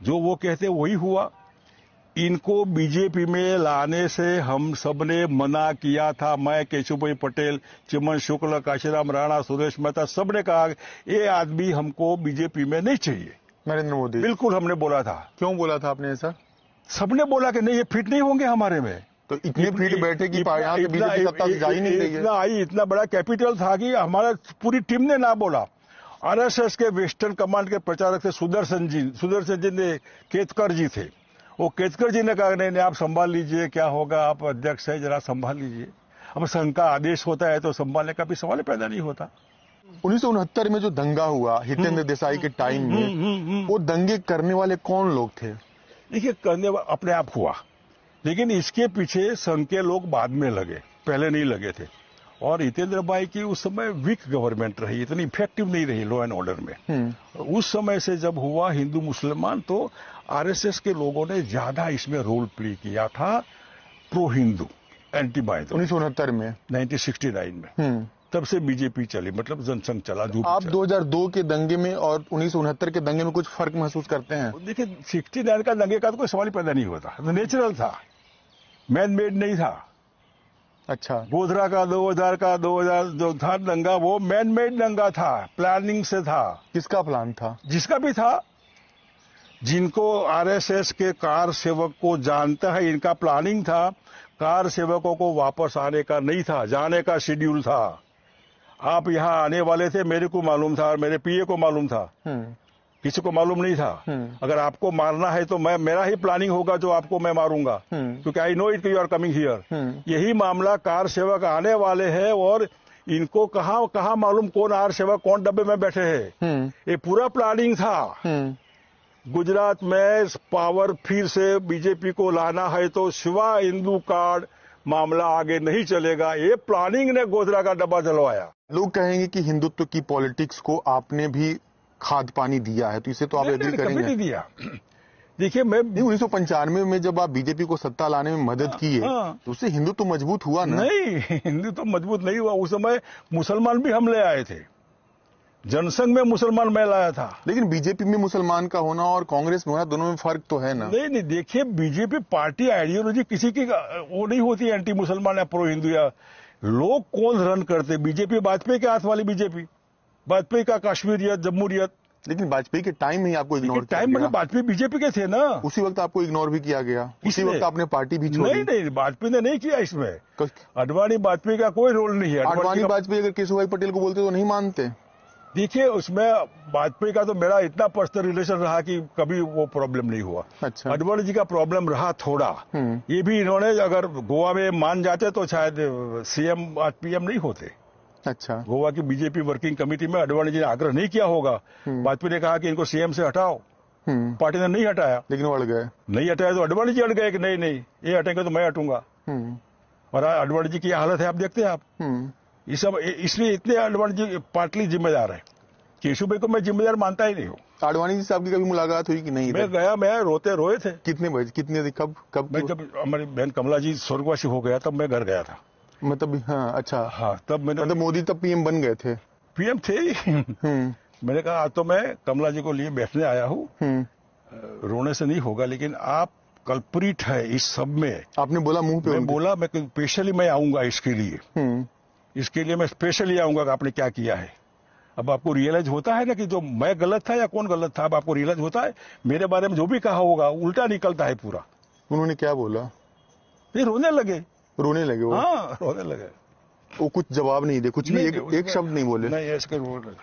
जो वो कहते वही हुआ। इनको बीजेपी में लाने से हम सबने मना किया था। मैं, केशुभाई पटेल, चिमन शुक्ल, काशीराम राणा, सुरेश मेहता, सबने कहा ये आदमी हमको बीजेपी में नहीं चाहिए। नरेंद्र मोदी, बिल्कुल हमने बोला था। क्यों बोला था आपने ऐसा? सबने बोला कि नहीं, ये फिट नहीं होंगे हमारे में। तो इतनी फिट बैठे कि यहाँ से बीजेपी सत्ता से जा ही नहीं रही है। इतना बड़ा कैपिटल था कि हमारा पूरी टीम ने ना बोला। आरएसएस के वेस्टर्न कमांड के प्रचारक थे सुदर्शन जी ने, केतकर जी थे। वो केतकर जी ने कहा नहीं नहीं, आप संभाल लीजिए, क्या होगा, आप अध्यक्ष है, जरा संभाल लीजिए। अब संघ का आदेश होता है तो संभालने का भी सवाल पैदा नहीं होता। 1969 में जो दंगा हुआ हितेंद्र देसाई के टाइम में, वो दंगे करने वाले कौन लोग थे? देखिए, करने अपने आप हुआ, लेकिन इसके पीछे संघ के लोग बाद में लगे, पहले नहीं लगे थे। और हितेंद्र भाई की उस समय वीक गवर्नमेंट रही, इतनी इफेक्टिव नहीं रही लॉ एंड ऑर्डर में। उस समय से जब हुआ हिंदू मुसलमान, तो आरएसएस के लोगों ने ज्यादा इसमें रोल प्ले किया था, प्रो हिंदू, एंटी बाइंदू। 1969 में, 1969 में तब से बीजेपी चली, मतलब जनसंघ चला। जो आप 2002 के दंगे में और 1969 के दंगे में कुछ फर्क महसूस करते हैं? देखिए, 69 का दंगे का तो कोई सवाल ही पैदा नहीं होता, तो नेचुरल था, मैन मेड नहीं था। अच्छा, गोधरा का 2000 जो था दंगा, वो मैन मेड दंगा था, प्लानिंग से था। किसका प्लान था? जिसका भी था, जिनको आरएसएस के कार सेवक को जानता है, इनका प्लानिंग था। कार सेवकों को वापस आने का नहीं था, जाने का शेड्यूल था। आप यहाँ आने वाले थे, मेरे को मालूम था और मेरे पीए को मालूम था, किसी को मालूम नहीं था। अगर आपको मारना है तो मेरा ही प्लानिंग होगा जो आपको मैं मारूंगा, क्योंकि I know it you are coming here. यही मामला, कार सेवक आने वाले हैं और इनको कहाँ मालूम कौन आर सेवक कौन डब्बे में बैठे हैं। ये पूरा प्लानिंग था। गुजरात में पावर फिर से बीजेपी को लाना है तो शिवा हिंदू कार्ड मामला आगे नहीं चलेगा। ये प्लानिंग ने गोधरा का डब्बा जलवाया। लोग कहेंगे कि हिंदुत्व की पॉलिटिक्स को आपने भी खाद पानी दिया है, तो इसे तो आप एग्री करेंगे? कभी नहीं दिया। देखिए, मैं 1995 में जब आप बीजेपी को सत्ता लाने में मदद की है, तो उससे हिंदुत्व मजबूत हुआ ना? नहीं, हिंदुत्व मजबूत नहीं हुआ। उस समय मुसलमान भी हम ले आए थे, जनसंघ में मुसलमान मैं लाया था। लेकिन बीजेपी में मुसलमान का होना और कांग्रेस में होना, दोनों में फर्क तो है ना? नहीं, देखिए, बीजेपी पार्टी आइडियोलॉजी किसी की वो नहीं होती, एंटी मुसलमान या प्रो हिंदू। या लोग कौन रन करते? बीजेपी वाजपेयी के हाथ वाली बीजेपी, वाजपेयी का कश्मीरियत, जम्मूरियत। लेकिन वाजपेयी के टाइम में ही आपको इग्नोर किया टाइम, मतलब वाजपेयी बीजेपी के थे ना, उसी वक्त आपको इग्नोर भी किया गया, उसी वक्त आपने पार्टी भी छोड़ी। नहीं, वाजपेयी ने नहीं किया इसमें। अडवाणी वाजपेयी का कोई रोल नहीं है। अडवाणी वाजपेयी अगर केशुभाई पटेल को बोलते तो नहीं मानते? देखिए, उसमें वाजपेयी का तो मेरा इतना पर्सनल रिलेशन रहा कि कभी वो प्रॉब्लम नहीं हुआ। अच्छा। अडवाणी जी का प्रॉब्लम रहा थोड़ा। ये भी इन्होंने अगर गोवा में मान जाते तो शायद सीएम आज पीएम नहीं होते। अच्छा। गोवा की बीजेपी वर्किंग कमेटी में अडवाणी जी ने आग्रह नहीं किया होगा। वाजपेयी ने कहा कि इनको सीएम से हटाओ, पार्टी ने नहीं हटाया। लेकिन वो अड़ गए। नहीं हटाया तो अडवाणी जी अड़ गए कि नहीं ये हटेंगे तो मैं हटूंगा। और अडवाणी जी की हालत है, आप देखते हैं आप। इसलिए इतने अडवाणी जी पार्टली जिम्मेदार है। केशुभाई को मैं जिम्मेदार मानता ही नहीं हूँ। अडवाणी जी से आपकी कभी मुलाकात हुई कि नहीं? मैं गया, मैं रोए थे। कितने बजे, कितने, कब? मैं जब हमारी बहन कमला जी स्वर्गवासी हो गया तब मैं घर गया था। मतलब हाँ, अच्छा हाँ, तब मैंने, मतलब मोदी तब पीएम बन गए थे? पीएम थे ही। मैंने कहा आज तो मैं कमला जी को लिए बैठने आया हूँ, रोने से नहीं होगा, लेकिन आप कल्प्रिट है इस सब में। आपने बोला मुंह पे? मैं बोला, मैं स्पेशली मैं आऊंगा इसके लिए मैं स्पेशली आऊंगा कि आपने क्या किया है। अब आपको रियलाइज होता है ना कि जो मैं गलत था या कौन गलत था। अब आपको रियलाइज होता है मेरे बारे में जो भी कहा होगा उल्टा निकलता है पूरा। उन्होंने क्या बोला? फिर रोने लगे वो? हाँ, रोने लगे। वो कुछ जवाब नहीं दे, कुछ भी एक शब्द नहीं बोले? नहीं, ऐसे बोल रहे।